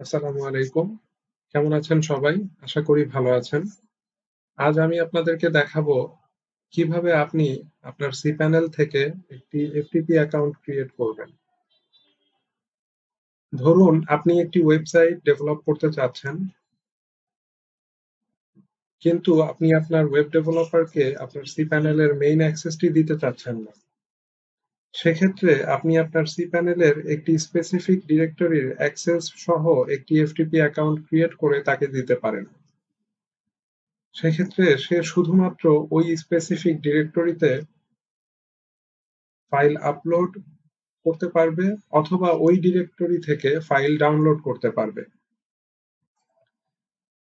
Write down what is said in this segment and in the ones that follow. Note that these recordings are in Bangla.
আসসালামু আলাইকুম। কেমন আছেন সবাই? আশা করি ভালো আছেন। আজ আমি আপনাদেরকে দেখাবো কিভাবে আপনি আপনার cPanel থেকে একটি FTP অ্যাকাউন্ট ক্রিয়েট করবেন। ধরুন আপনি একটি ওয়েবসাইট ডেভেলপ করতে চাচ্ছেন, কিন্তু আপনি আপনার ওয়েব ডেভেলপারকে আপনার cPanel এর মেইন অ্যাক্সেসটি দিতে চাচ্ছেন না। সেক্ষেত্রে আপনি আপনার cPanel এর একটি স্পেসিফিক ডিরেক্টরির অ্যাক্সেস সহ একটি FTP অ্যাকাউন্ট ক্রিয়েট করে তাকে দিতে পারেন। সেক্ষেত্রে সে শুধুমাত্র ওই স্পেসিফিক ডিরেক্টরিতে ফাইল আপলোড করতে পারবে অথবা ওই ডিরেক্টরি থেকে ফাইল ডাউনলোড করতে পারবে।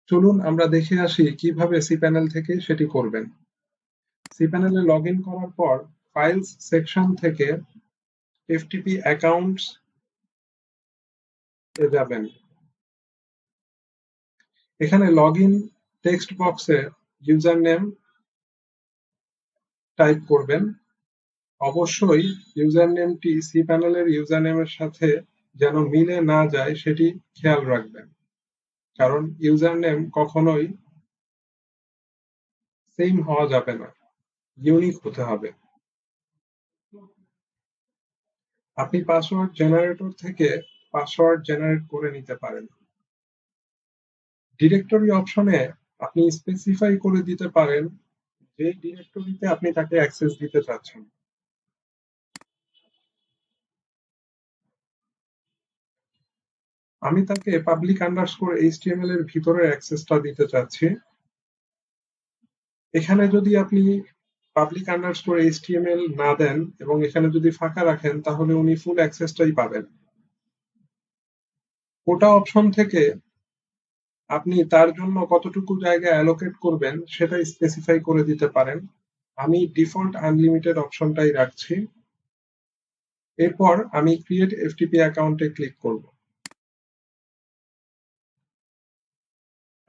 চলুন আমরা দেখে আসি কিভাবে cPanel থেকে সেটি করবেন। cPanel এ লগ ইন করার পর ফাইলস সেকশন থেকে FTP অ্যাকাউন্টস এ যাবেন। এখানে লগ ইন টেক্সট বক্সে ইউজার নেম টাইপ করবেন। অবশ্যই ইউজার নেমটি cPanel এর ইউজার নেমের সাথে যেন মিলে না যায় সেটি খেয়াল রাখবেন, কারণ ইউজার নেম কখনোই সেম হওয়া যাবে না, ইউনিক হতে হবে। আপনি পাসওয়ার্ড জেনারেটর থেকে পাসওয়ার্ড জেনারেট করে নিতে পারেন। ডিরেক্টরি অপশনে আপনি স্পেসিফাই করে দিতে পারেন যে ডিরেক্টরিতে আপনি তাকে অ্যাক্সেস দিতে চাচ্ছেন। আমি তাকে পাবলিক আন্ডারস্কোর HTML এর ভিতরে অ্যাক্সেসটা দিতে চাচ্ছি। এখানে যদি আপনি পাবলিক আন্ডারস্কোর HTML না দেন এবং এখানে যদি ফাঁকা রাখেন, তাহলে উনি ফুল অ্যাক্সেসটাই পাবেন। কোটা অপশন থেকে আপনি তার জন্য কতটুকু জায়গা অ্যালোকেট করবেন সেটা স্পেসিফাই করে দিতে পারেন। আমি ডিফল্ট আনলিমিটেড অপশনটাই রাখছি। এরপর আমি ক্রিয়েট FTP অ্যাকাউন্টে ক্লিক করব।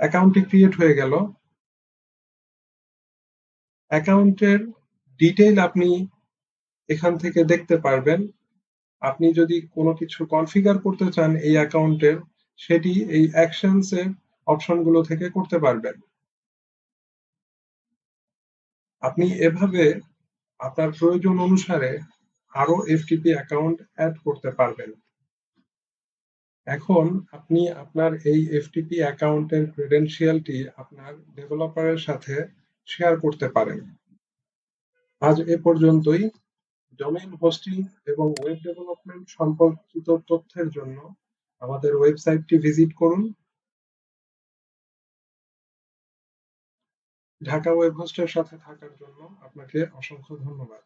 অ্যাকাউন্টটি ক্রিয়েট হয়ে গেল। অ্যাকাউন্টের ডিটেইল আপনি এখান থেকে দেখতে পারবেন। আপনি যদি কোনো কিছু কনফিগার করতে চান এই অ্যাকাউন্টের, সেটি এই অ্যাকশনস এর অপশনগুলো থেকে করতে পারবেন। আপনি এভাবে আপনার প্রয়োজন অনুসারে আরো FTP অ্যাকাউন্ট অ্যাড করতে পারবেন। এখন আপনি আপনার এই FTP অ্যাকাউন্টের ক্রেডেনশিয়ালটি আপনার ডেভেলপারের সাথে শেয়ার করতে পারেন। আজ এ পর্যন্তই। ডোমেইন হোস্টিং এবং ওয়েব ডেভেলপমেন্ট সম্পর্কিত তথ্যের জন্য আমাদের ওয়েবসাইটটি ভিজিট করুন। ঢাকা ওয়েব হোস্টের সাথে থাকার জন্য আপনাকে অসংখ্য ধন্যবাদ।